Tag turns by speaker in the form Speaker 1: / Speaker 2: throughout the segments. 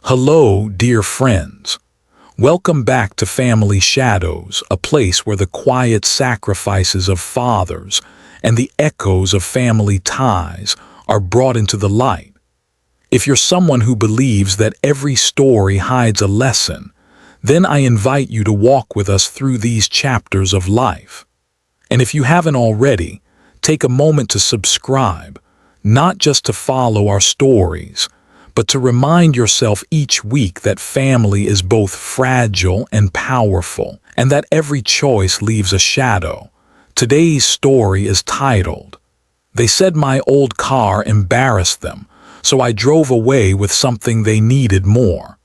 Speaker 1: Hello, dear friends. Welcome back to Family Shadows, a place where the quiet sacrifices of fathers and the echoes of family ties are brought into the light. If you're someone who believes that every story hides a lesson, then I invite you to walk with us through these chapters of life. And if you haven't already, take a moment to subscribe, not just to follow our stories, but to remind yourself each week that family is both fragile and powerful, and that every choice leaves a shadow. Today's story is titled, "They said my old car embarrassed them, so I drove away with something they needed more."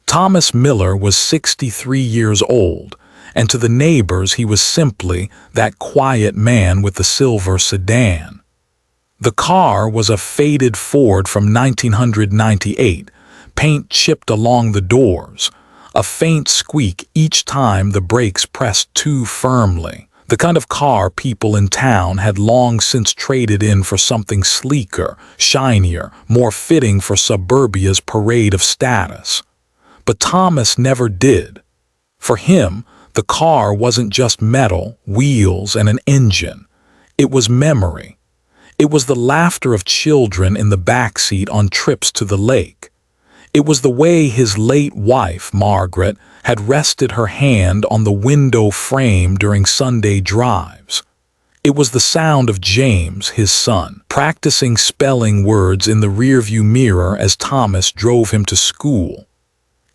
Speaker 1: Thomas Miller was 63 years old, and to the neighbors he was simply that quiet man with the silver sedan. The car was a faded Ford from 1998, paint chipped along the doors, a faint squeak each time the brakes pressed too firmly. The kind of car people in town had long since traded in for something sleeker, shinier, more fitting for suburbia's parade of status. But Thomas never did. For him, the car wasn't just metal, wheels, and an engine. It was memory. It was the laughter of children in the backseat on trips to the lake. It was the way his late wife, Margaret, had rested her hand on the window frame during Sunday drives. It was the sound of James, his son, practicing spelling words in the rearview mirror as Thomas drove him to school.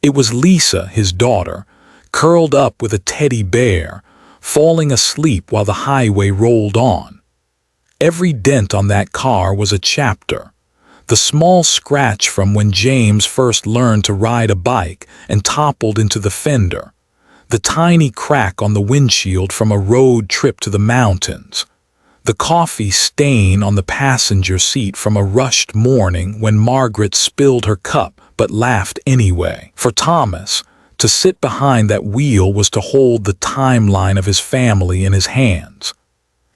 Speaker 1: It was Lisa, his daughter, curled up with a teddy bear, falling asleep while the highway rolled on. Every dent on that car was a chapter. The small scratch from when James first learned to ride a bike and toppled into the fender. The tiny crack on the windshield from a road trip to the mountains. The coffee stain on the passenger seat from a rushed morning when Margaret spilled her cup but laughed anyway. For Thomas, to sit behind that wheel was to hold the timeline of his family in his hands.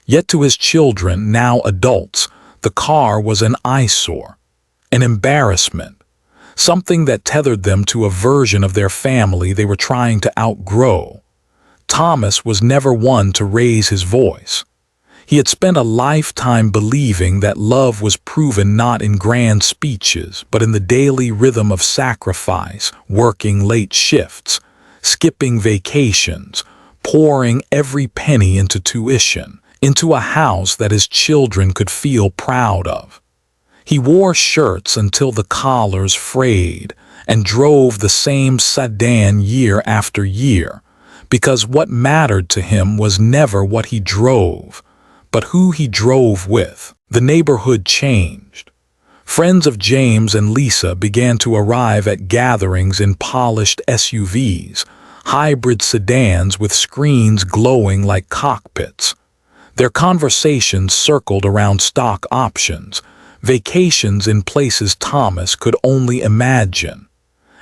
Speaker 1: Yet to his children, now adults, the car was an eyesore, an embarrassment, something that tethered them to a version of their family they were trying to outgrow. Thomas was never one to raise his voice. He had spent a lifetime believing that love was proven not in grand speeches, but in the daily rhythm of sacrifice, working late shifts, skipping vacations, pouring every penny into tuition, into a house that his children could feel proud of. He wore shirts until the collars frayed and drove the same sedan year after year, because what mattered to him was never what he drove, but who he drove with. The neighborhood changed. Friends of James and Lisa began to arrive at gatherings in polished SUVs, hybrid sedans with screens glowing like cockpits. Their conversations circled around stock options, vacations in places Thomas could only imagine.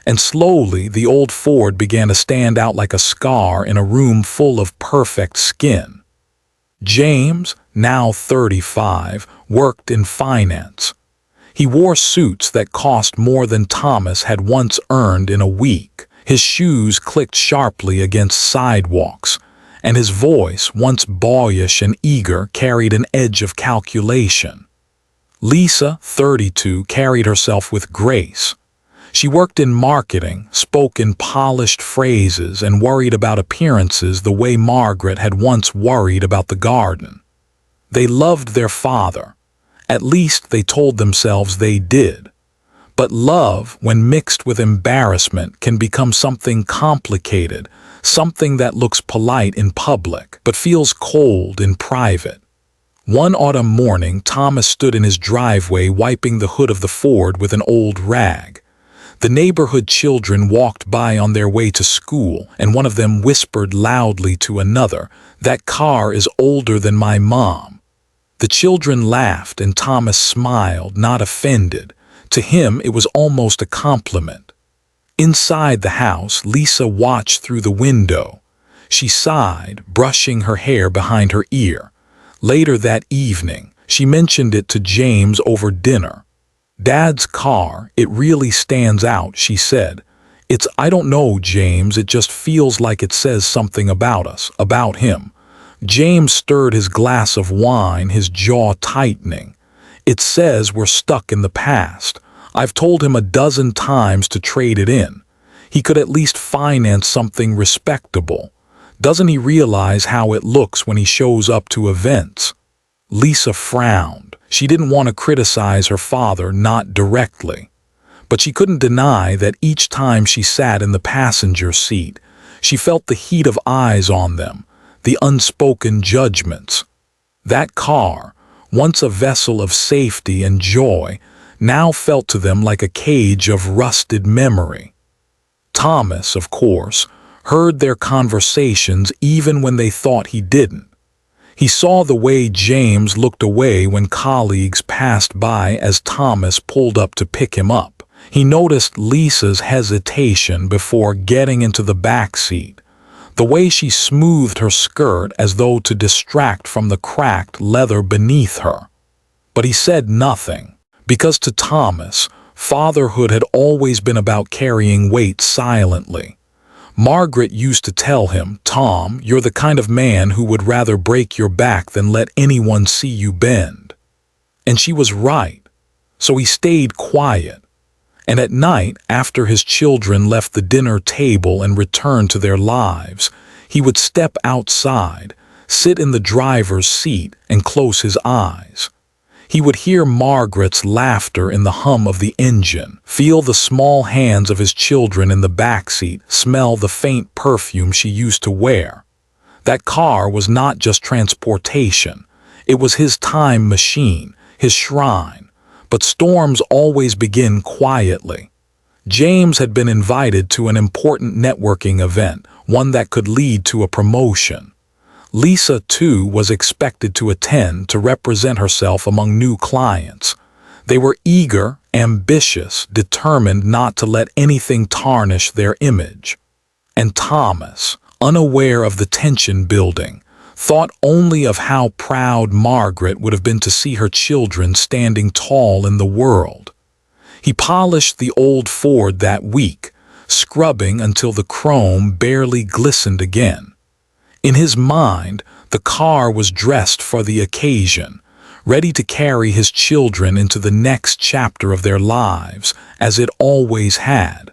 Speaker 1: And slowly the old Ford began to stand out like a scar in a room full of perfect skin. James, now 35, worked in finance. He wore suits that cost more than Thomas had once earned in a week. His shoes clicked sharply against sidewalks, and his voice, once boyish and eager, carried an edge of calculation. Lisa, 32, carried herself with grace. She worked in marketing, spoke in polished phrases, and worried about appearances the way Margaret had once worried about the garden. They loved their father. At least they told themselves they did. But love, when mixed with embarrassment, can become something complicated, something that looks polite in public, but feels cold in private. One autumn morning, Thomas stood in his driveway wiping the hood of the Ford with an old rag. The neighborhood children walked by on their way to school, and one of them whispered loudly to another, "That car is older than my mom." The children laughed, and Thomas smiled, not offended. To him, it was almost a compliment. Inside the house, Lisa watched through the window. She sighed, brushing her hair behind her ear. Later that evening, she mentioned it to James over dinner. "Dad's car, it really stands out," she said. I don't know, James, it just feels like it says something about us, about him." James stirred his glass of wine, his jaw tightening. "It says we're stuck in the past. I've told him a dozen times to trade it in. He could at least finance something respectable. Doesn't he realize how it looks when he shows up to events?" Lisa frowned. She didn't want to criticize her father, not directly. But she couldn't deny that each time she sat in the passenger seat, she felt the heat of eyes on them, the unspoken judgments. That car, once a vessel of safety and joy, now felt to them like a cage of rusted memory. Thomas, of course, heard their conversations even when they thought he didn't. He saw the way James looked away when colleagues passed by as Thomas pulled up to pick him up. He noticed Lisa's hesitation before getting into the back seat, the way she smoothed her skirt as though to distract from the cracked leather beneath her. But he said nothing, because to Thomas, fatherhood had always been about carrying weight silently. Margaret used to tell him, "Tom, you're the kind of man who would rather break your back than let anyone see you bend." And she was right. So he stayed quiet. And at night, after his children left the dinner table and returned to their lives, he would step outside, sit in the driver's seat, and close his eyes. He would hear Margaret's laughter in the hum of the engine, feel the small hands of his children in the back seat, smell the faint perfume she used to wear. That car was not just transportation. It was his time machine, his shrine. But storms always begin quietly. James had been invited to an important networking event, one that could lead to a promotion. Lisa, too, was expected to attend to represent herself among new clients. They were eager, ambitious, determined not to let anything tarnish their image. And Thomas, unaware of the tension building, thought only of how proud Margaret would have been to see her children standing tall in the world. He polished the old Ford that week, scrubbing until the chrome barely glistened again. In his mind, the car was dressed for the occasion, ready to carry his children into the next chapter of their lives, as it always had.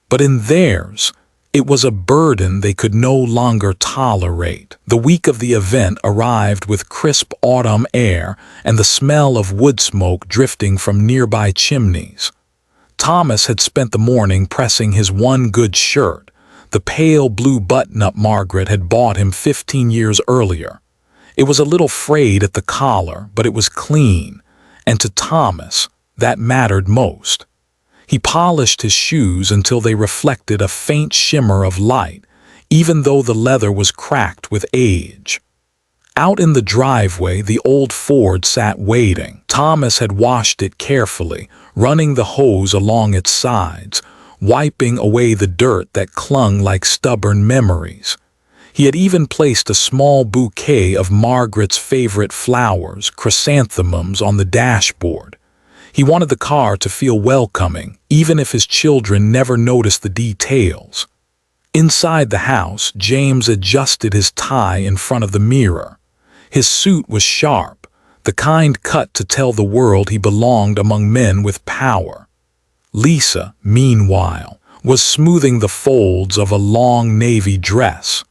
Speaker 1: But in theirs, it was a burden they could no longer tolerate. The week of the event arrived with crisp autumn air and the smell of wood smoke drifting from nearby chimneys. Thomas had spent the morning pressing his one good shirt, the pale blue button-up Margaret had bought him 15 years earlier. It was a little frayed at the collar, but it was clean, and to Thomas, that mattered most. He polished his shoes until they reflected a faint shimmer of light, even though the leather was cracked with age. Out in the driveway, the old Ford sat waiting. Thomas had washed it carefully, running the hose along its sides, wiping away the dirt that clung like stubborn memories. He had even placed a small bouquet of Margaret's favorite flowers, chrysanthemums, on the dashboard. He wanted the car to feel welcoming, even if his children never noticed the details. Inside the house, James adjusted his tie in front of the mirror. His suit was sharp, the kind cut to tell the world he belonged among men with power. Lisa, meanwhile, was smoothing the folds of a long navy dress.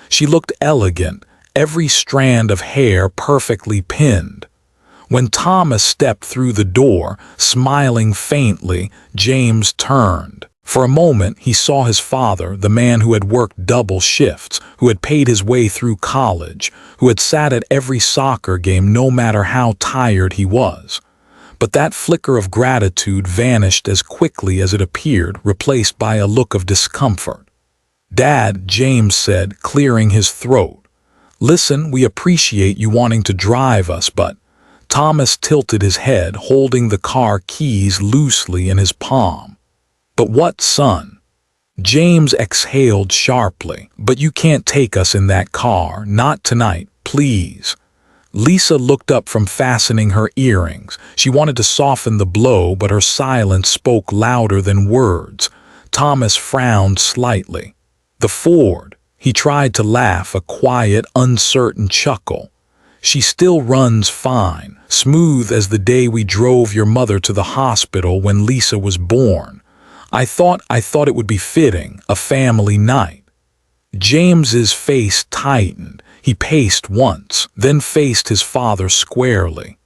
Speaker 1: She looked elegant, every strand of hair perfectly pinned. When Thomas stepped through the door, smiling faintly, James turned. For a moment, he saw his father, the man who had worked double shifts, who had paid his way through college, who had sat at every soccer game no matter how tired he was. But that flicker of gratitude vanished as quickly as it appeared, replaced by a look of discomfort. "Dad," James said, clearing his throat. "Listen, we appreciate you wanting to drive us, but—" Thomas tilted his head, holding the car keys loosely in his palm. "But what, son?" James exhaled sharply. "But you can't take us in that car, not tonight, please." Lisa looked up from fastening her earrings. She wanted to soften the blow, but her silence spoke louder than words. Thomas frowned slightly. The Ford. He tried to laugh, a quiet, uncertain chuckle. She still runs fine, smooth as the day we drove your mother to the hospital when Lisa was born. I thought it would be fitting, a family night. James's face tightened. He paced once, then faced his father squarely.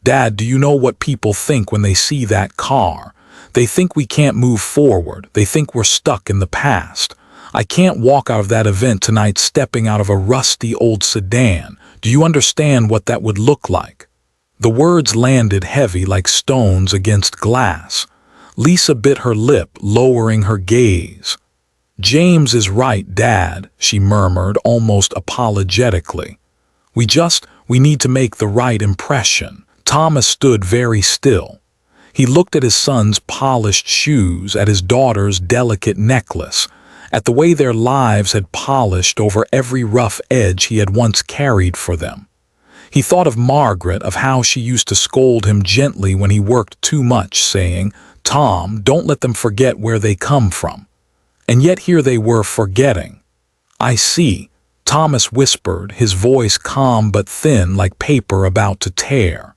Speaker 1: Dad, do you know what people think when they see that car? They think we can't move forward. They think we're stuck in the past. I can't walk out of that event tonight stepping out of a rusty old sedan. Do you understand what that would look like? The words landed heavy like stones against glass. Lisa bit her lip, lowering her gaze. James is right, Dad, she murmured almost apologetically. We need to make the right impression. Thomas stood very still. He looked at his son's polished shoes, at his daughter's delicate necklace, at the way their lives had polished over every rough edge he had once carried for them. He thought of Margaret, of how she used to scold him gently when he worked too much, saying, "Tom, don't let them forget where they come from." And yet here they were forgetting. "I see," Thomas whispered, his voice calm but thin like paper about to tear.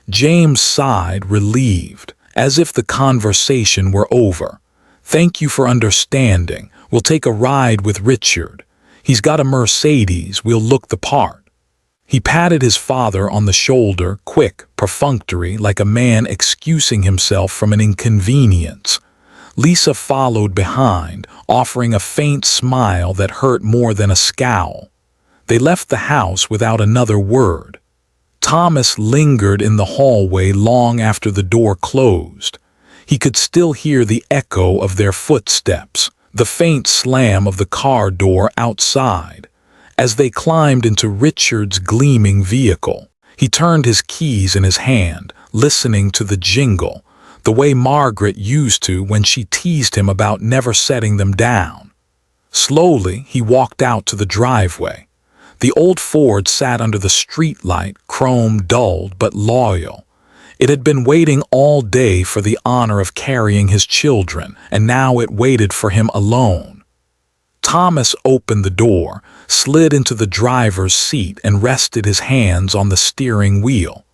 Speaker 1: James sighed, relieved, as if the conversation were over. "Thank you for understanding. We'll take a ride with Richard. He's got a Mercedes. We'll look the part." He patted his father on the shoulder, quick, perfunctory, like a man excusing himself from an inconvenience. Lisa followed behind, offering a faint smile that hurt more than a scowl. They left the house without another word. Thomas lingered in the hallway long after the door closed. He could still hear the echo of their footsteps, the faint slam of the car door outside. As they climbed into Richard's gleaming vehicle, he turned his keys in his hand, listening to the jingle, the way Margaret used to when she teased him about never setting them down. Slowly, he walked out to the driveway. The old Ford sat under the streetlight, chrome dulled but loyal. It had been waiting all day for the honor of carrying his children, and now it waited for him alone. Thomas opened the door, slid into the driver's seat, and rested his hands on the steering wheel.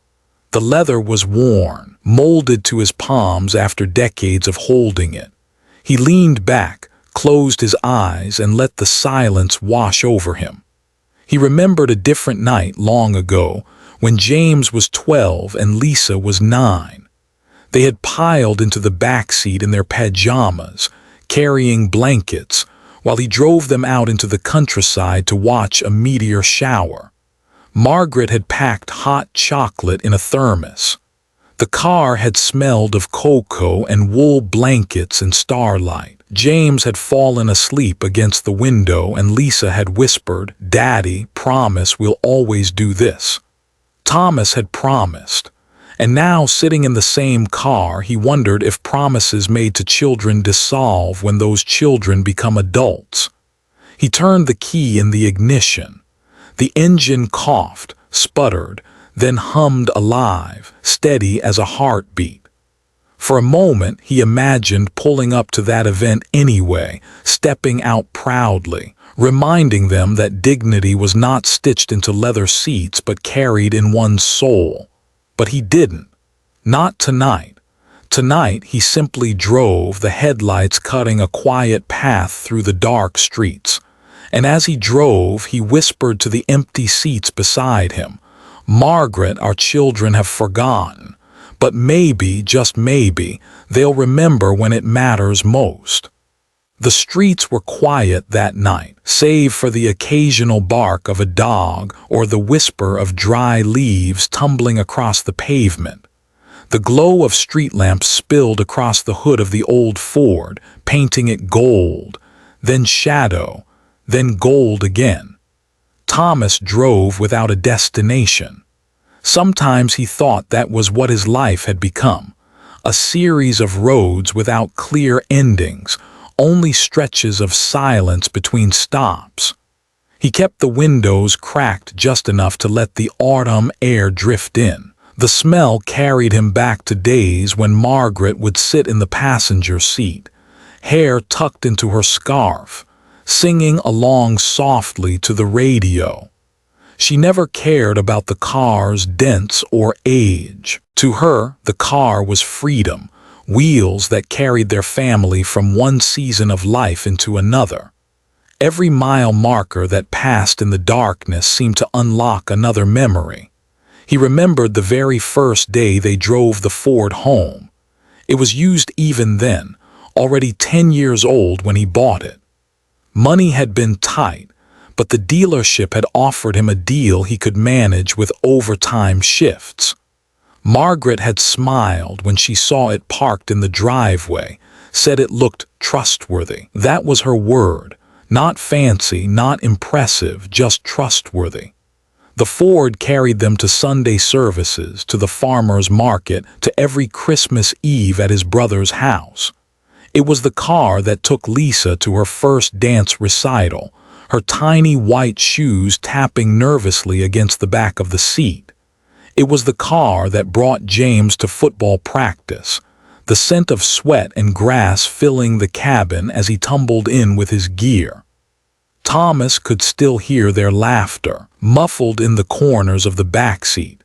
Speaker 1: The leather was worn, molded to his palms after decades of holding it. He leaned back, closed his eyes, and let the silence wash over him. He remembered a different night long ago, when James was 12 and Lisa was 9. They had piled into the backseat in their pajamas, carrying blankets, while he drove them out into the countryside to watch a meteor shower. Margaret had packed hot chocolate in a thermos. The car had smelled of cocoa and wool blankets and starlight. James had fallen asleep against the window, and Lisa had whispered, "Daddy, promise we'll always do this." Thomas had promised, and now, sitting in the same car, he wondered if promises made to children dissolve when those children become adults. He turned the key in the ignition. The engine coughed, sputtered, then hummed alive, steady as a heartbeat. For a moment, he imagined pulling up to that event anyway, stepping out proudly, reminding them that dignity was not stitched into leather seats but carried in one's soul. But he didn't. Not tonight. Tonight, he simply drove, the headlights cutting a quiet path through the dark streets. And as he drove, he whispered to the empty seats beside him, "Margaret, our children have forgotten. But maybe, just maybe, they'll remember when it matters most." The streets were quiet that night, save for the occasional bark of a dog or the whisper of dry leaves tumbling across the pavement. The glow of street lamps spilled across the hood of the old Ford, painting it gold, then shadow, then gold again. Thomas drove without a destination. Sometimes he thought that was what his life had become, a series of roads without clear endings, only stretches of silence between stops. He kept the windows cracked just enough to let the autumn air drift in. The smell carried him back to days when Margaret would sit in the passenger seat, hair tucked into her scarf, singing along softly to the radio. She never cared about the car's dents or age. To her, the car was freedom, wheels that carried their family from one season of life into another. Every mile marker that passed in the darkness seemed to unlock another memory. He remembered the very first day they drove the Ford home. It was used even then, already 10 years old when he bought it. Money had been tight, but the dealership had offered him a deal he could manage with overtime shifts. Margaret had smiled when she saw it parked in the driveway, said it looked trustworthy. That was her word. Not fancy, not impressive, just trustworthy. The Ford carried them to Sunday services, to the farmer's market, to every Christmas Eve at his brother's house. It was the car that took Lisa to her first dance recital, her tiny white shoes tapping nervously against the back of the seat. It was the car that brought James to football practice, the scent of sweat and grass filling the cabin as he tumbled in with his gear. Thomas could still hear their laughter, muffled in the corners of the back seat.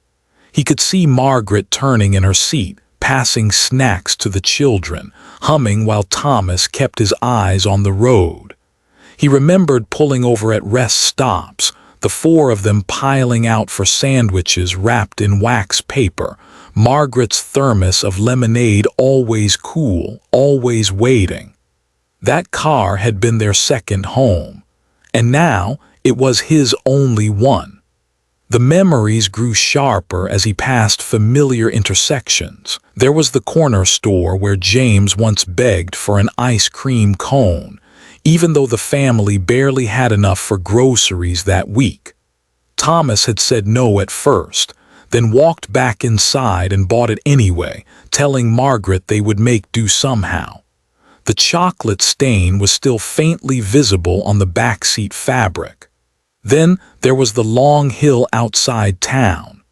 Speaker 1: He could see Margaret turning in her seat, passing snacks to the children, humming while Thomas kept his eyes on the road. He remembered pulling over at rest stops, the four of them piling out for sandwiches wrapped in wax paper, Margaret's thermos of lemonade always cool, always waiting. That car had been their second home, and now it was his only one. The memories grew sharper as he passed familiar intersections. There was the corner store where James once begged for an ice cream cone, even though the family barely had enough for groceries that week. Thomas had said no at first, then walked back inside and bought it anyway, telling Margaret they would make do somehow. The chocolate stain was still faintly visible on the backseat fabric. Then there was the long hill outside town.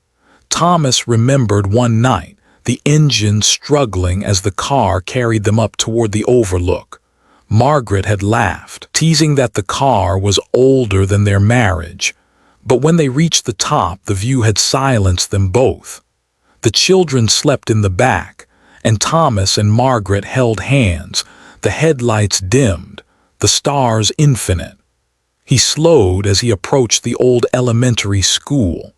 Speaker 1: Thomas remembered one night, the engine struggling as the car carried them up toward the overlook. Margaret had laughed, teasing that the car was older than their marriage. But when they reached the top, the view had silenced them both. The children slept in the back, and Thomas and Margaret held hands, the headlights dimmed, the stars infinite. He slowed as he approached the old elementary school.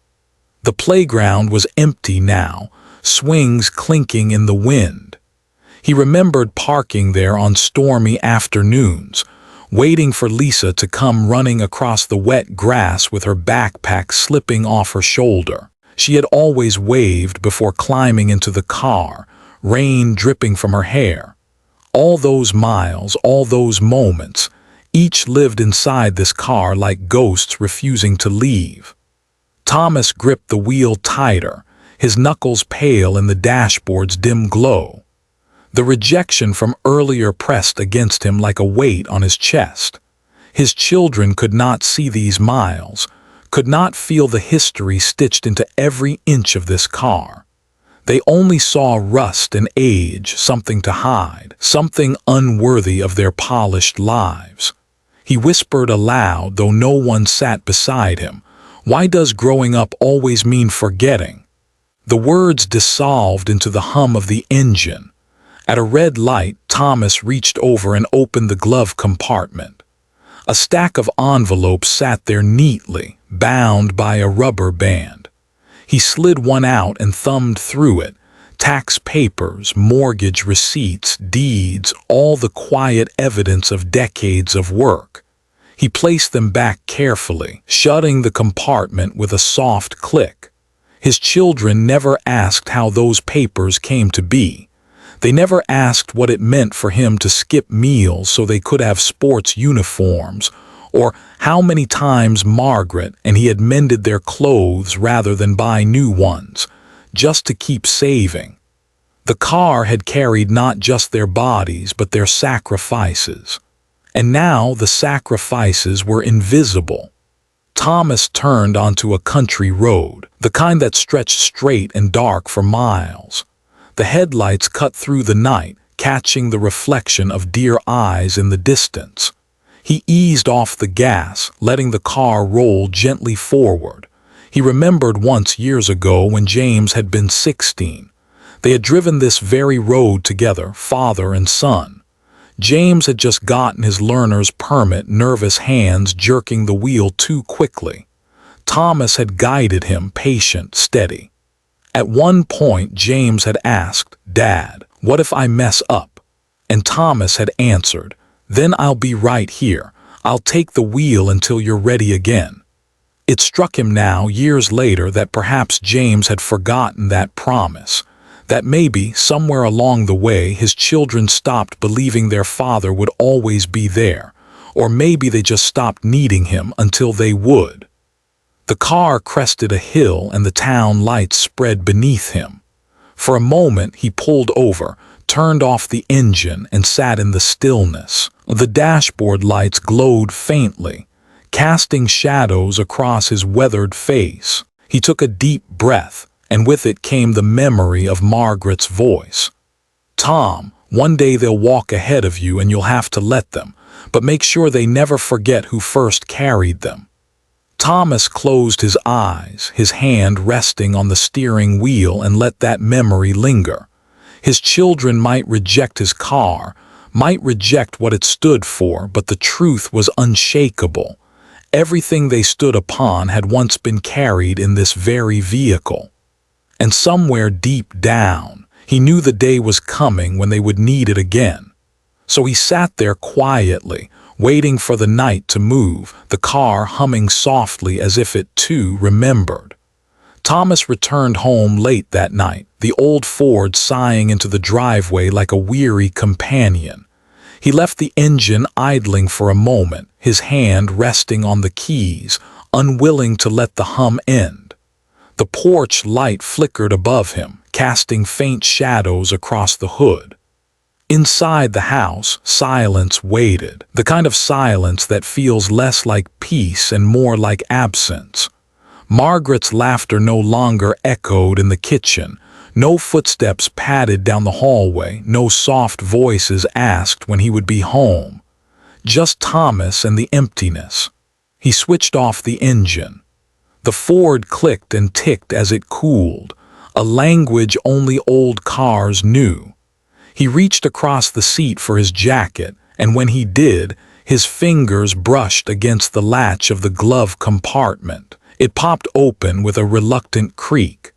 Speaker 1: The playground was empty now, swings clinking in the wind. He remembered parking there on stormy afternoons, waiting for Lisa to come running across the wet grass with her backpack slipping off her shoulder. She had always waved before climbing into the car, rain dripping from her hair. All those miles, all those moments, each lived inside this car like ghosts refusing to leave. Thomas gripped the wheel tighter, his knuckles pale in the dashboard's dim glow. The rejection from earlier pressed against him like a weight on his chest. His children could not see these miles, could not feel the history stitched into every inch of this car. They only saw rust and age, something to hide, something unworthy of their polished lives. He whispered aloud, though no one sat beside him, "Why does growing up always mean forgetting?" The words dissolved into the hum of the engine. At a red light, Thomas reached over and opened the glove compartment. A stack of envelopes sat there neatly, bound by a rubber band. He slid one out and thumbed through it. Tax papers, mortgage receipts, deeds, all the quiet evidence of decades of work. He placed them back carefully, shutting the compartment with a soft click. His children never asked how those papers came to be. They never asked what it meant for him to skip meals so they could have sports uniforms, or how many times Margaret and he had mended their clothes rather than buy new ones, just to keep saving. The car had carried not just their bodies but their sacrifices. And now the sacrifices were invisible. Thomas turned onto a country road, the kind that stretched straight and dark for miles. The headlights cut through the night, catching the reflection of deer eyes in the distance. He eased off the gas, letting the car roll gently forward. He remembered once years ago when James had been 16. They had driven this very road together, father and son. James had just gotten his learner's permit, nervous hands jerking the wheel too quickly. Thomas had guided him, patient, steady. At one point, James had asked, "Dad, what if I mess up?" And Thomas had answered, "Then I'll be right here. I'll take the wheel until you're ready again." It struck him now, years later, that perhaps James had forgotten that promise, that maybe, somewhere along the way, his children stopped believing their father would always be there, or maybe they just stopped needing him until they would. The car crested a hill and the town lights spread beneath him. For a moment he pulled over, turned off the engine, and sat in the stillness. The dashboard lights glowed faintly, casting shadows across his weathered face. He took a deep breath, and with it came the memory of Margaret's voice. "Tom, one day they'll walk ahead of you and you'll have to let them, but make sure they never forget who first carried them." Thomas closed his eyes, his hand resting on the steering wheel, and let that memory linger. His children might reject his car, might reject what it stood for, but the truth was unshakable. Everything they stood upon had once been carried in this very vehicle. And somewhere deep down, he knew the day was coming when they would need it again. So he sat there quietly, waiting for the night to move, the car humming softly as if it too remembered. Thomas returned home late that night, the old Ford sighing into the driveway like a weary companion. He left the engine idling for a moment, his hand resting on the keys, unwilling to let the hum end. The porch light flickered above him, casting faint shadows across the hood. Inside the house, silence waited, the kind of silence that feels less like peace and more like absence. Margaret's laughter no longer echoed in the kitchen. No footsteps padded down the hallway, no soft voices asked when he would be home. Just Thomas and the emptiness. He switched off the engine. The Ford clicked and ticked as it cooled, a language only old cars knew. He reached across the seat for his jacket, and when he did, his fingers brushed against the latch of the glove compartment. It popped open with a reluctant creak.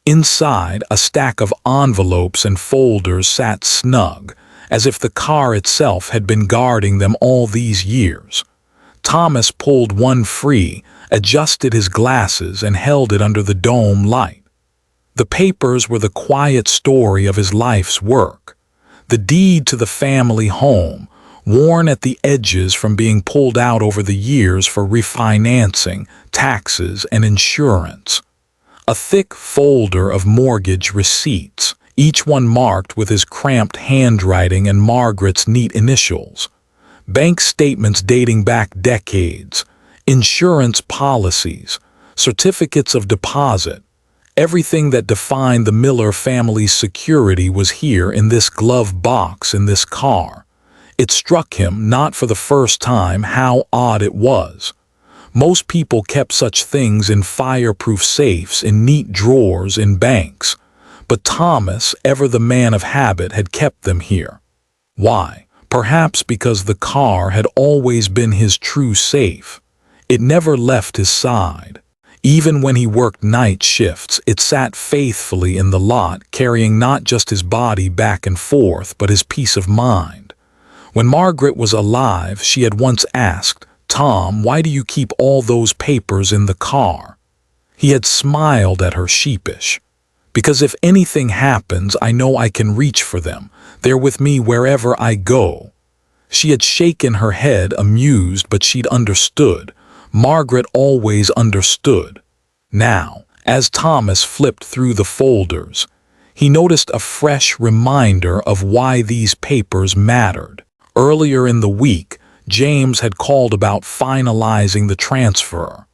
Speaker 1: Inside, a stack of envelopes and folders sat snug, as if the car itself had been guarding them all these years. Thomas pulled one free, adjusted his glasses, and held it under the dome light. The papers were the quiet story of his life's work. The deed to the family home, worn at the edges from being pulled out over the years for refinancing, taxes, and insurance. A thick folder of mortgage receipts, each one marked with his cramped handwriting and Margaret's neat initials. Bank statements dating back decades, insurance policies, certificates of deposit. Everything that defined the Miller family's security was here in this glove box in this car. It struck him, not for the first time, how odd it was. Most people kept such things in fireproof safes, in neat drawers, in banks. But Thomas, ever the man of habit, had kept them here. Why? Perhaps because the car had always been his true safe. It never left his side. Even when he worked night shifts, it sat faithfully in the lot, carrying not just his body back and forth, but his peace of mind. When Margaret was alive, she had once asked, "Tom, why do you keep all those papers in the car?" He had smiled at her sheepish. "Because if anything happens, I know I can reach for them. They're with me wherever I go." She had shaken her head, amused, but she'd understood. Margaret always understood. Now, as Thomas flipped through the folders, he noticed a fresh reminder of why these papers mattered. Earlier in the week, James had called about finalizing the transfer.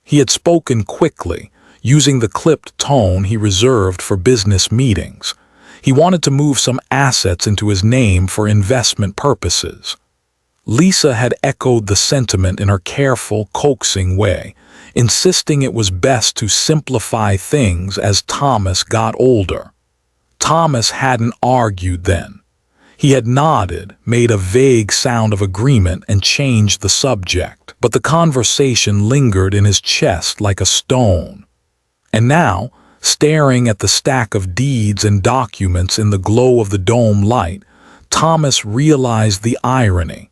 Speaker 1: He had spoken quickly, using the clipped tone he reserved for business meetings. He wanted to move some assets into his name for investment purposes. Lisa had echoed the sentiment in her careful, coaxing way, insisting it was best to simplify things as Thomas got older. Thomas hadn't argued then. He had nodded, made a vague sound of agreement, and changed the subject, but the conversation lingered in his chest like a stone. And now, staring at the stack of deeds and documents in the glow of the dome light, Thomas realized the irony.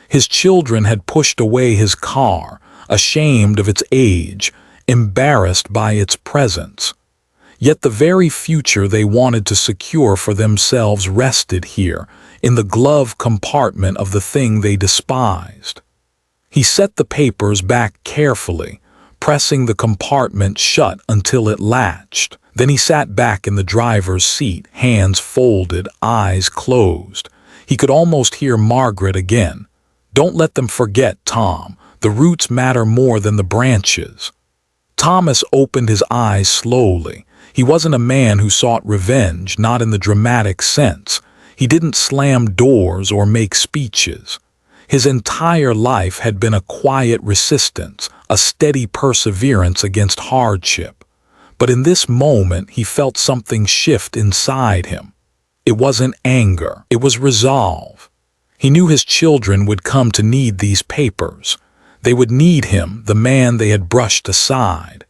Speaker 1: His children had pushed away his car, ashamed of its age, embarrassed by its presence. Yet the very future they wanted to secure for themselves rested here, in the glove compartment of the thing they despised. He set the papers back carefully, pressing the compartment shut until it latched. Then he sat back in the driver's seat, hands folded, eyes closed. He could almost hear Margaret again. "Don't let them forget, Tom. The roots matter more than the branches." Thomas opened his eyes slowly. He wasn't a man who sought revenge, not in the dramatic sense. He didn't slam doors or make speeches. His entire life had been a quiet resistance, a steady perseverance against hardship. But in this moment he felt something shift inside him. It wasn't anger, it was resolve. He knew his children would come to need these papers. They would need him, the man they had brushed aside.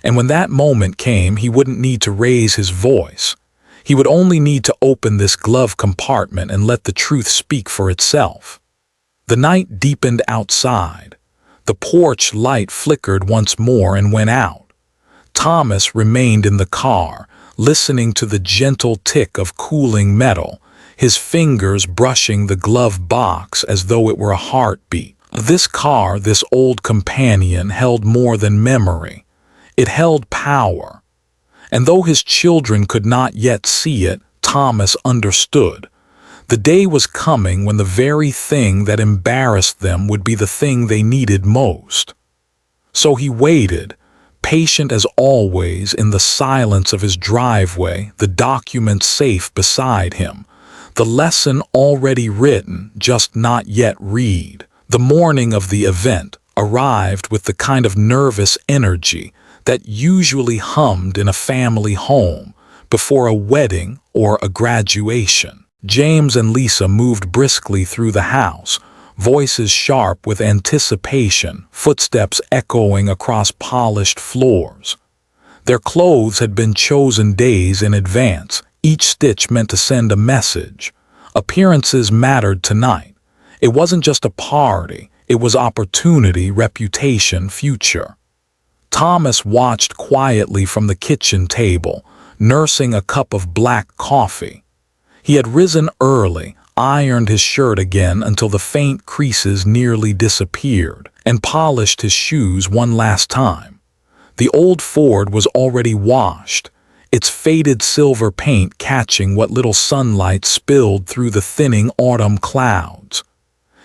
Speaker 1: And when that moment came, he wouldn't need to raise his voice. He would only need to open this glove compartment and let the truth speak for itself. The night deepened outside. The porch light flickered once more and went out. Thomas remained in the car, listening to the gentle tick of cooling metal, his fingers brushing the glove box as though it were a heartbeat. This car, this old companion, held more than memory. It held power. And though his children could not yet see it, Thomas understood. The day was coming when the very thing that embarrassed them would be the thing they needed most. So he waited, patient as always, in the silence of his driveway, the document safe beside him, the lesson already written, just not yet read. The morning of the event arrived with the kind of nervous energy that usually hummed in a family home before a wedding or a graduation. James and Lisa moved briskly through the house, voices sharp with anticipation, footsteps echoing across polished floors. Their clothes had been chosen days in advance, each stitch meant to send a message. Appearances mattered tonight. It wasn't just a party, it was opportunity, reputation, future. Thomas watched quietly from the kitchen table, nursing a cup of black coffee. He had risen early, ironed his shirt again until the faint creases nearly disappeared, and polished his shoes one last time. The old Ford was already washed, its faded silver paint catching what little sunlight spilled through the thinning autumn clouds.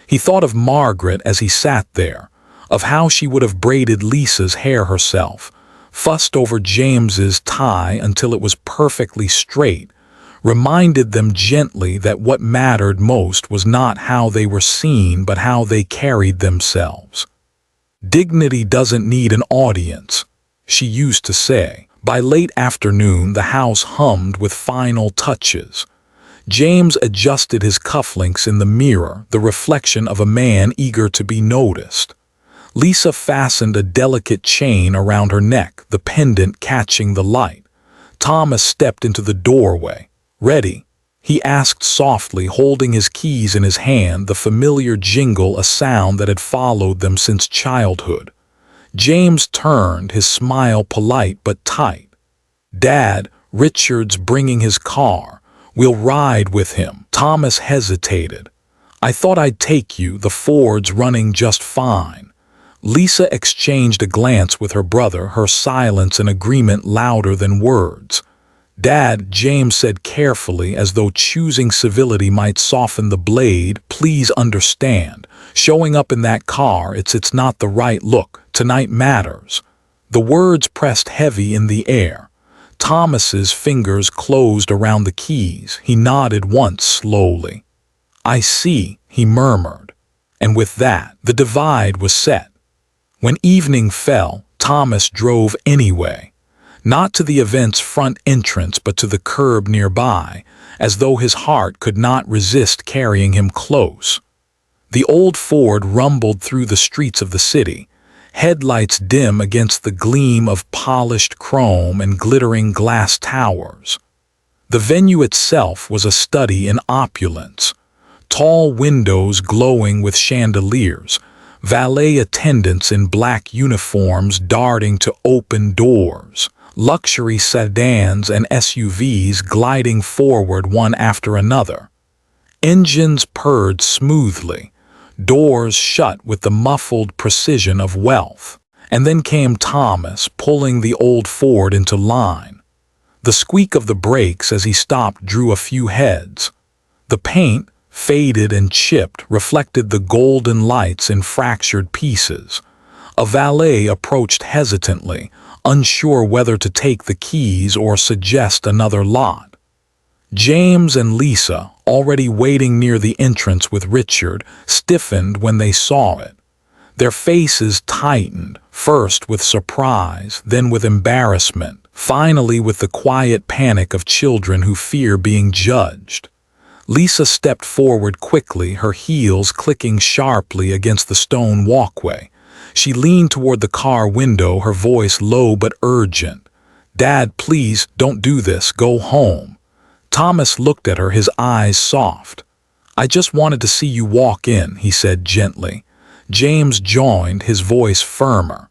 Speaker 1: He thought of Margaret as he sat there, of how she would have braided Lisa's hair herself, fussed over James's tie until it was perfectly straight, reminded them gently that what mattered most was not how they were seen but how they carried themselves. "Dignity doesn't need an audience," she used to say. By late afternoon, the house hummed with final touches. James adjusted his cufflinks in the mirror, the reflection of a man eager to be noticed. Lisa fastened a delicate chain around her neck, the pendant catching the light. Thomas stepped into the doorway. "Ready?" he asked softly, holding his keys in his hand, the familiar jingle, a sound that had followed them since childhood. James turned, his smile polite but tight. "Dad, Richard's bringing his car. We'll ride with him." Thomas hesitated. "I thought I'd take you. The Ford's running just fine." Lisa exchanged a glance with her brother, her silence an agreement louder than words. "Dad," James said carefully, as though choosing civility might soften the blade, "please understand. Showing up in that car, it's not the right look. Tonight matters." The words pressed heavy in the air. Thomas's fingers closed around the keys. He nodded once slowly. "I see," he murmured. And with that, the divide was set. When evening fell, Thomas drove anyway. Not to the event's front entrance, but to the curb nearby, as though his heart could not resist carrying him close. The old Ford rumbled through the streets of the city, headlights dim against the gleam of polished chrome and glittering glass towers. The venue itself was a study in opulence. Tall windows glowing with chandeliers, valet attendants in black uniforms darting to open doors, luxury sedans and SUVs gliding forward one after another. Engines purred smoothly, doors shut with the muffled precision of wealth. And then came Thomas, pulling the old Ford into line. The squeak of the brakes as he stopped drew a few heads. The paint, faded and chipped, reflected the golden lights in fractured pieces. A valet approached hesitantly, unsure whether to take the keys or suggest another lot. James and Lisa, already waiting near the entrance with Richard, stiffened when they saw it. Their faces tightened, first with surprise, then with embarrassment, finally with the quiet panic of children who fear being judged. Lisa stepped forward quickly, her heels clicking sharply against the stone walkway. She leaned toward the car window, her voice low but urgent. "Dad, please, don't do this. Go home." Thomas looked at her, his eyes soft. "I just wanted to see you walk in," he said gently. James joined, his voice firmer.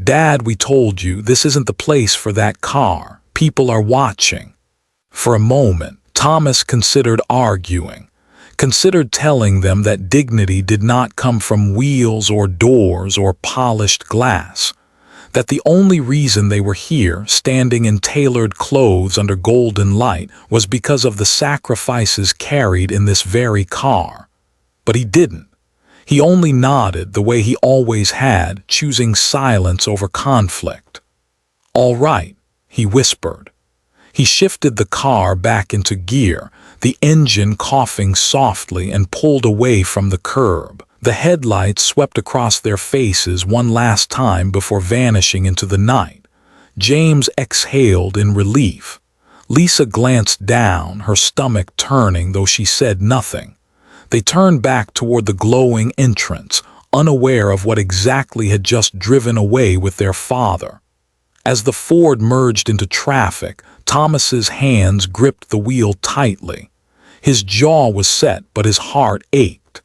Speaker 1: "Dad, we told you, this isn't the place for that car. People are watching." For a moment, Thomas considered arguing, considered telling them that dignity did not come from wheels or doors or polished glass, that the only reason they were here, standing in tailored clothes under golden light, was because of the sacrifices carried in this very car. But he didn't. He only nodded the way he always had, choosing silence over conflict. "All right," he whispered. He shifted the car back into gear, the engine coughing softly, and pulled away from the curb. The headlights swept across their faces one last time before vanishing into the night. James exhaled in relief. Lisa glanced down, her stomach turning, though she said nothing. They turned back toward the glowing entrance, unaware of what exactly had just driven away with their father. As the Ford merged into traffic, Thomas's hands gripped the wheel tightly. His jaw was set, but his heart ached.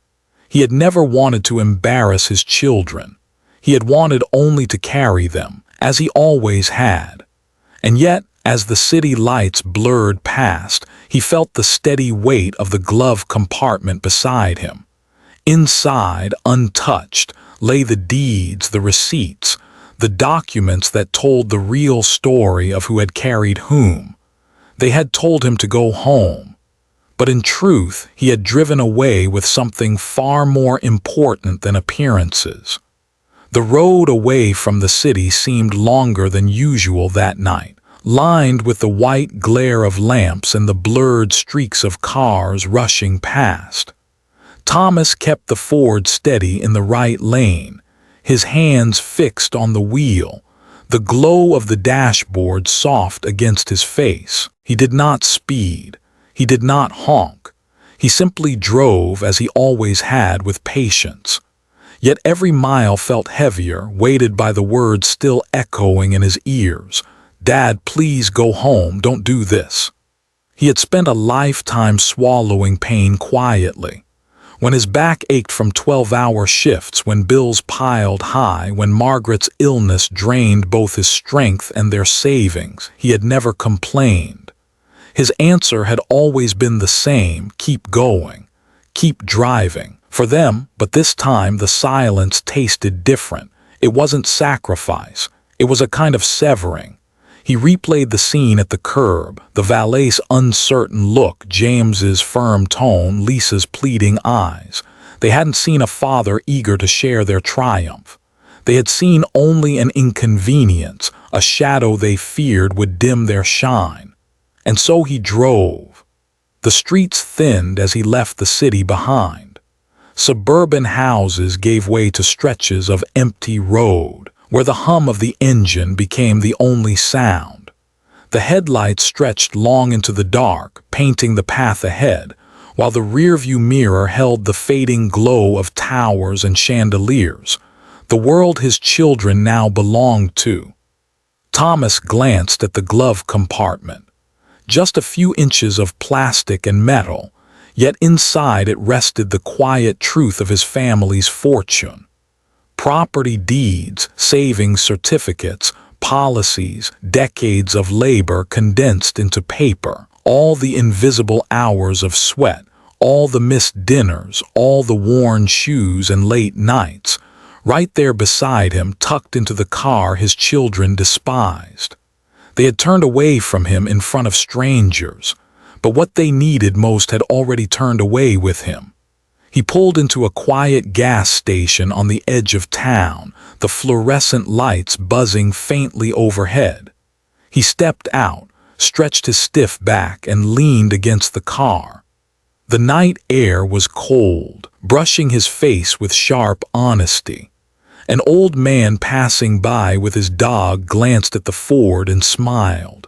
Speaker 1: He had never wanted to embarrass his children. He had wanted only to carry them, as he always had. And yet, as the city lights blurred past, he felt the steady weight of the glove compartment beside him. Inside, untouched, lay the deeds, the receipts, the documents that told the real story of who had carried whom. They had told him to go home. But in truth, he had driven away with something far more important than appearances. The road away from the city seemed longer than usual that night, lined with the white glare of lamps and the blurred streaks of cars rushing past. Thomas kept the Ford steady in the right lane, his hands fixed on the wheel, the glow of the dashboard soft against his face. He did not speed. He did not honk. He simply drove as he always had, with patience. Yet every mile felt heavier, weighted by the words still echoing in his ears. "Dad, please go home. Don't do this." He had spent a lifetime swallowing pain quietly. When his back ached from 12-hour shifts, when bills piled high, when Margaret's illness drained both his strength and their savings, he had never complained. His answer had always been the same: keep going, keep driving. For them, but this time the silence tasted different. It wasn't sacrifice. It was a kind of severing. He replayed the scene at the curb, the valet's uncertain look, James's firm tone, Lisa's pleading eyes. They hadn't seen a father eager to share their triumph. They had seen only an inconvenience, a shadow they feared would dim their shine. And so he drove. The streets thinned as he left the city behind. Suburban houses gave way to stretches of empty road, where the hum of the engine became the only sound. The headlights stretched long into the dark, painting the path ahead, while the rearview mirror held the fading glow of towers and chandeliers, the world his children now belonged to. Thomas glanced at the glove compartment. Just a few inches of plastic and metal, yet inside it rested the quiet truth of his family's fortune. Property deeds, savings certificates, policies, decades of labor condensed into paper, all the invisible hours of sweat, all the missed dinners, all the worn shoes and late nights, right there beside him, tucked into the car his children despised. They had turned away from him in front of strangers, but what they needed most had already turned away with him. He pulled into a quiet gas station on the edge of town, the fluorescent lights buzzing faintly overhead. He stepped out, stretched his stiff back, and leaned against the car. The night air was cold, brushing his face with sharp honesty. An old man passing by with his dog glanced at the Ford and smiled.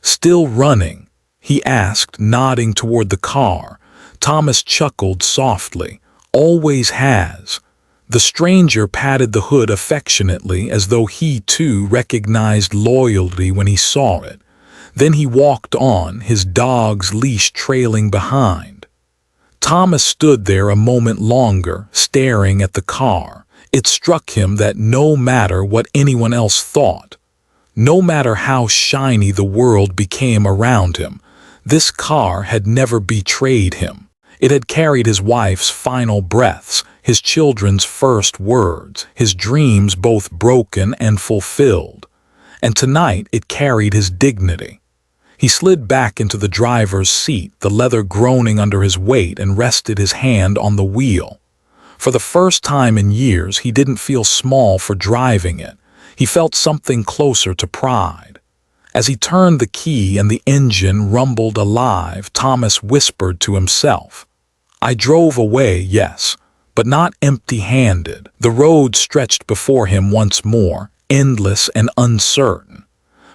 Speaker 1: "Still running?" he asked, nodding toward the car. Thomas chuckled softly. "Always has." The stranger patted the hood affectionately as though he too recognized loyalty when he saw it. Then he walked on, his dog's leash trailing behind. Thomas stood there a moment longer, staring at the car. It struck him that no matter what anyone else thought, no matter how shiny the world became around him, this car had never betrayed him. It had carried his wife's final breaths, his children's first words, his dreams both broken and fulfilled. And tonight it carried his dignity. He slid back into the driver's seat, the leather groaning under his weight, and rested his hand on the wheel. For the first time in years, he didn't feel small for driving it. He felt something closer to pride. As he turned the key and the engine rumbled alive, Thomas whispered to himself, "I drove away, yes, but not empty-handed." The road stretched before him once more, endless and uncertain.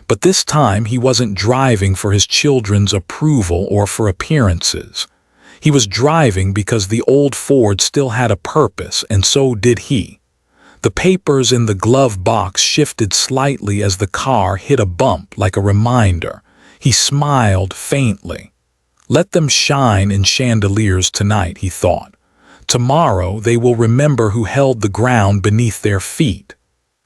Speaker 1: But this time he wasn't driving for his children's approval or for appearances. He was driving because the old Ford still had a purpose, and so did he. The papers in the glove box shifted slightly as the car hit a bump, like a reminder. He smiled faintly. Let them shine in chandeliers tonight, he thought. Tomorrow they will remember who held the ground beneath their feet.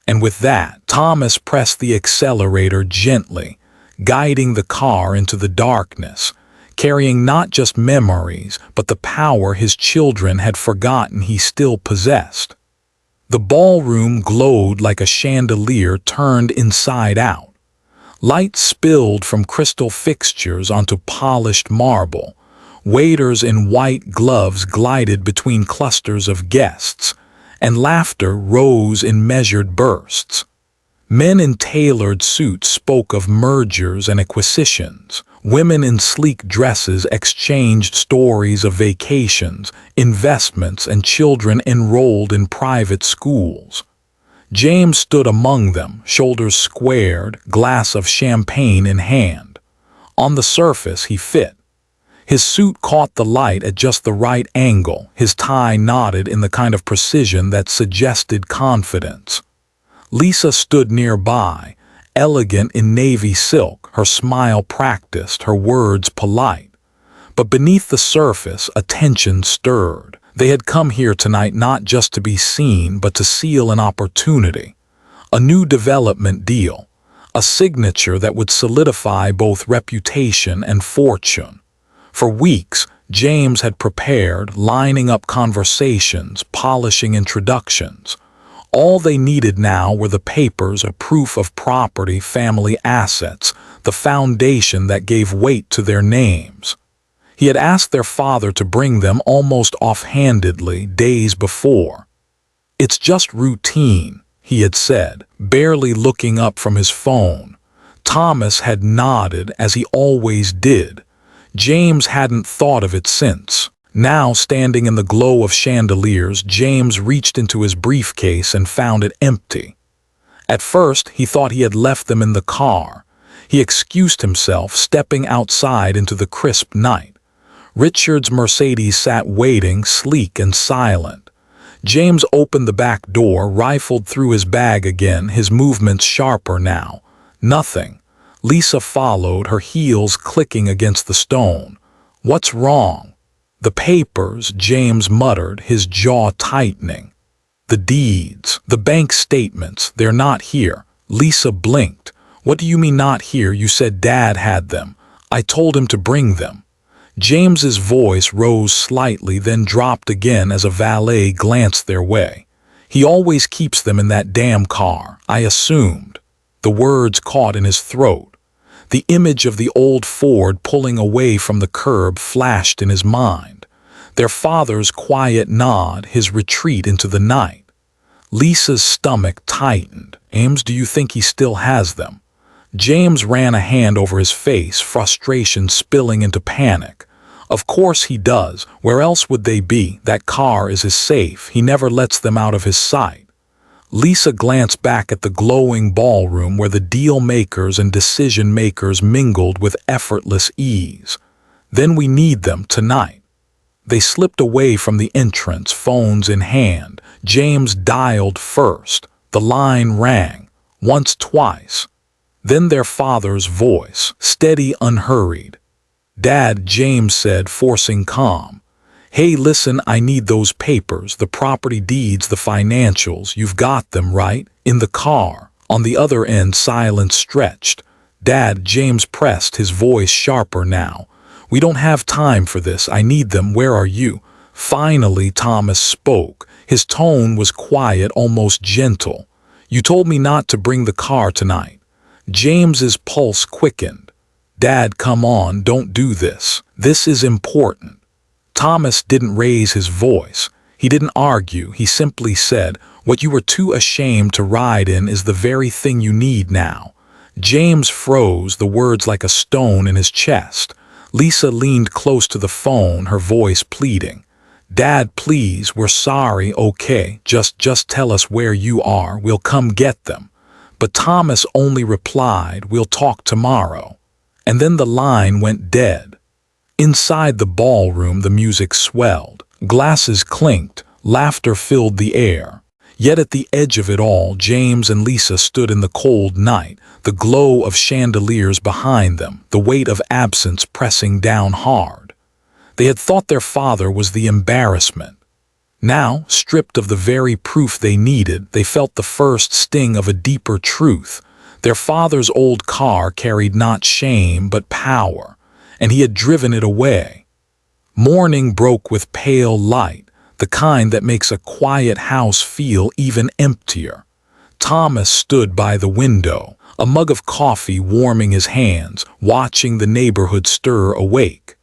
Speaker 1: And with that, Thomas pressed the accelerator gently, guiding the car into the darkness, carrying not just memories, but the power his children had forgotten he still possessed. The ballroom glowed like a chandelier turned inside out. Light spilled from crystal fixtures onto polished marble. Waiters in white gloves glided between clusters of guests, and laughter rose in measured bursts. Men in tailored suits spoke of mergers and acquisitions. Women in sleek dresses exchanged stories of vacations, investments, and children enrolled in private schools. James stood among them, shoulders squared, glass of champagne in hand. On the surface, he fit. His suit caught the light at just the right angle, his tie knotted in the kind of precision that suggested confidence. Lisa stood nearby, elegant in navy silk, her smile practiced, her words polite. But beneath the surface, a tension stirred. They had come here tonight not just to be seen, but to seal an opportunity. A new development deal, a signature that would solidify both reputation and fortune. For weeks, James had prepared, lining up conversations, polishing introductions. All they needed now were the papers, a proof of property, family assets, the foundation that gave weight to their names. He had asked their father to bring them almost offhandedly days before. "It's just routine," he had said, barely looking up from his phone. Thomas had nodded as he always did. James hadn't thought of it since. Now, standing in the glow of chandeliers, James reached into his briefcase and found it empty. At first, he thought he had left them in the car. He excused himself, stepping outside into the crisp night. Richard's Mercedes sat waiting, sleek and silent. James opened the back door, rifled through his bag again, his movements sharper now. Nothing. Lisa followed, her heels clicking against the stone. "What's wrong?" "The papers," James muttered, his jaw tightening. "The deeds, the bank statements, they're not here." Lisa blinked. "What do you mean not here? You said Dad had them. I told him to bring them." James's voice rose slightly, then dropped again as a valet glanced their way. "He always keeps them in that damn car, I assumed." The words caught in his throat. The image of the old Ford pulling away from the curb flashed in his mind. Their father's quiet nod, his retreat into the night. Lisa's stomach tightened. "Ames, do you think he still has them?" James ran a hand over his face, frustration spilling into panic. "Of course he does. Where else would they be? That car is his safe. He never lets them out of his sight." Lisa glanced back at the glowing ballroom where the deal-makers and decision-makers mingled with effortless ease. "Then we need them tonight." They slipped away from the entrance, phones in hand. James dialed first. The line rang. Once, twice. Then their father's voice, steady, unhurried. "Dad," James said, forcing calm. "Hey, listen, I need those papers, the property deeds, the financials. You've got them, right? In the car." On the other end, silence stretched. "Dad," James pressed, his voice sharper now. "We don't have time for this. I need them. Where are you?" Finally, Thomas spoke. His tone was quiet, almost gentle. "You told me not to bring the car tonight." James's pulse quickened. "Dad, come on, don't do this. This is important." Thomas didn't raise his voice. He didn't argue. He simply said, "What you were too ashamed to ride in is the very thing you need now." James froze, the words like a stone in his chest. Lisa leaned close to the phone, her voice pleading. "Dad, please, we're sorry, okay? Just tell us where you are. We'll come get them." But Thomas only replied, "We'll talk tomorrow." And then the line went dead. Inside the ballroom, the music swelled. Glasses clinked. Laughter filled the air. Yet at the edge of it all, James and Lisa stood in the cold night, the glow of chandeliers behind them, the weight of absence pressing down hard. They had thought their father was the embarrassment. Now, stripped of the very proof they needed, they felt the first sting of a deeper truth. Their father's old car carried not shame but power, and he had driven it away. Morning broke with pale light, the kind that makes a quiet house feel even emptier. Thomas stood by the window, a mug of coffee warming his hands, watching the neighborhood stir awake.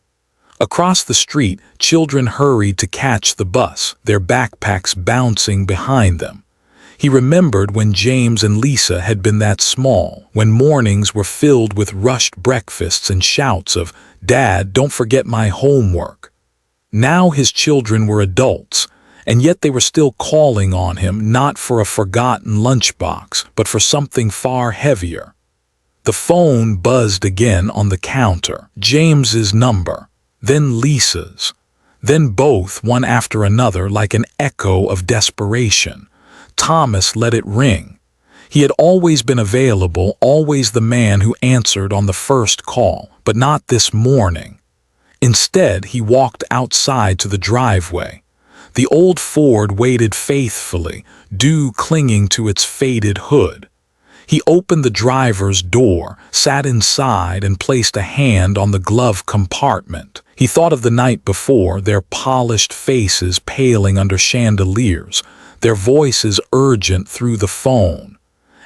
Speaker 1: Across the street, children hurried to catch the bus, their backpacks bouncing behind them. He remembered when James and Lisa had been that small, when mornings were filled with rushed breakfasts and shouts of, "Dad, don't forget my homework." Now his children were adults, and yet they were still calling on him not for a forgotten lunchbox, but for something far heavier. The phone buzzed again on the counter. James's number, then Lisa's, then both, one after another, like an echo of desperation. Thomas let it ring. He had always been available, always the man who answered on the first call, but not this morning. Instead, he walked outside to the driveway. The old Ford waited faithfully, dew clinging to its faded hood. He opened the driver's door, sat inside, and placed a hand on the glove compartment. He thought of the night before, their polished faces paling under chandeliers, their voices urgent through the phone.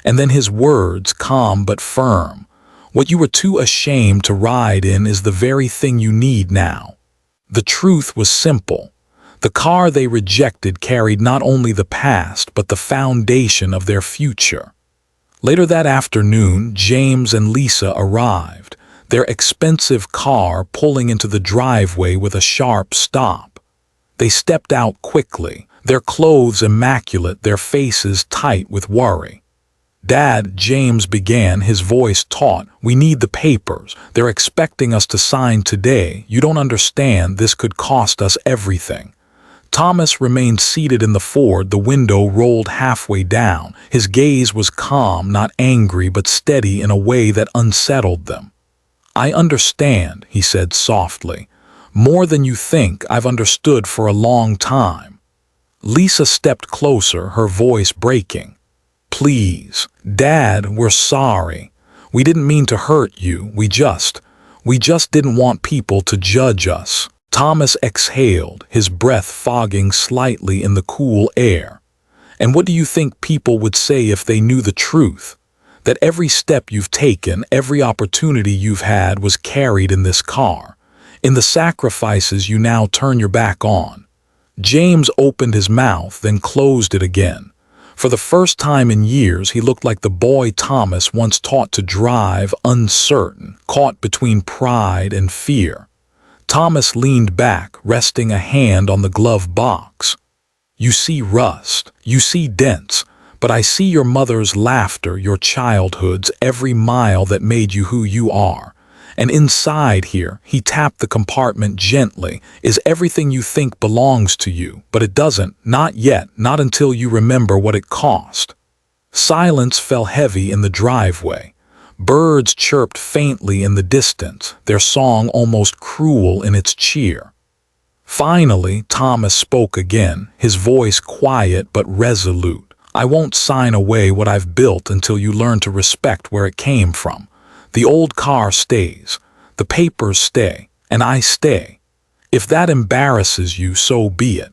Speaker 1: And then his words, calm but firm. "What you were too ashamed to ride in is the very thing you need now." The truth was simple. The car they rejected carried not only the past but the foundation of their future. Later that afternoon, James and Lisa arrived, their expensive car pulling into the driveway with a sharp stop. They stepped out quickly, their clothes immaculate, their faces tight with worry. "Dad," James began, his voice taut, "we need the papers. They're expecting us to sign today. You don't understand, this could cost us everything." Thomas remained seated in the Ford, the window rolled halfway down. His gaze was calm, not angry, but steady in a way that unsettled them. "I understand," he said softly. "More than you think. I've understood for a long time." Lisa stepped closer, her voice breaking. "Please, Dad, we're sorry. We didn't mean to hurt you. We just didn't want people to judge us." Thomas exhaled, his breath fogging slightly in the cool air. "And what do you think people would say if they knew the truth? That every step you've taken, every opportunity you've had was carried in this car, in the sacrifices you now turn your back on." James opened his mouth, then closed it again. For the first time in years, he looked like the boy Thomas once taught to drive, uncertain, caught between pride and fear. Thomas leaned back, resting a hand on the glove box. "You see rust, you see dents, but I see your mother's laughter, your childhood's, every mile that made you who you are. And inside here," he tapped the compartment gently, "is everything you think belongs to you, but it doesn't, not yet, not until you remember what it cost." Silence fell heavy in the driveway. Birds chirped faintly in the distance, their song almost cruel in its cheer. Finally, Thomas spoke again, his voice quiet but resolute. "I won't sign away what I've built until you learn to respect where it came from. The old car stays, the papers stay, and I stay. If that embarrasses you, so be it.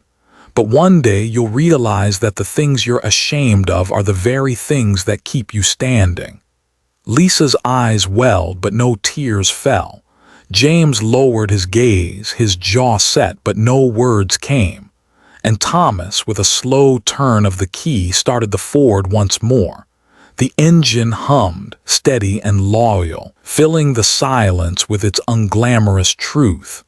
Speaker 1: But one day you'll realize that the things you're ashamed of are the very things that keep you standing." Lisa's eyes welled, but no tears fell. James lowered his gaze, his jaw set, but no words came. And Thomas, with a slow turn of the key, started the Ford once more. The engine hummed, steady and loyal, filling the silence with its unglamorous truth.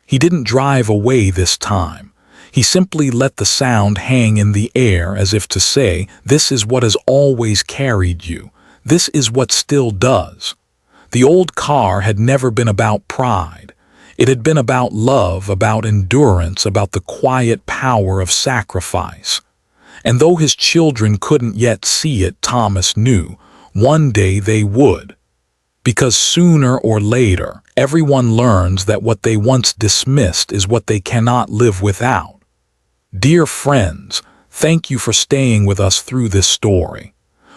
Speaker 1: He didn't drive away this time. He simply let the sound hang in the air as if to say, "This is what has always carried you. This is what still does." The old car had never been about pride. It had been about love, about endurance, about the quiet power of sacrifice. And though his children couldn't yet see it, Thomas knew, one day they would. Because sooner or later, everyone learns that what they once dismissed is what they cannot live without. Dear friends, thank you for staying with us through this story.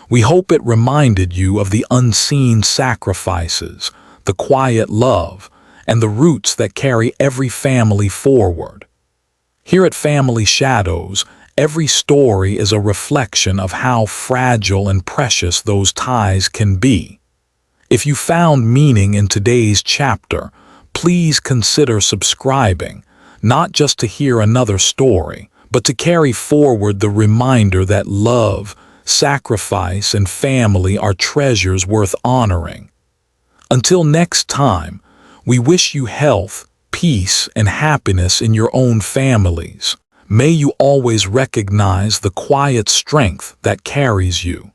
Speaker 1: We hope it reminded you of the unseen sacrifices, the quiet love, and the roots that carry every family forward. Here at Family Shadows, every story is a reflection of how fragile and precious those ties can be. If you found meaning in today's chapter, please consider subscribing, not just to hear another story, but to carry forward the reminder that love, sacrifice, and family are treasures worth honoring. Until next time, we wish you health, peace, and happiness in your own families. May you always recognize the quiet strength that carries you.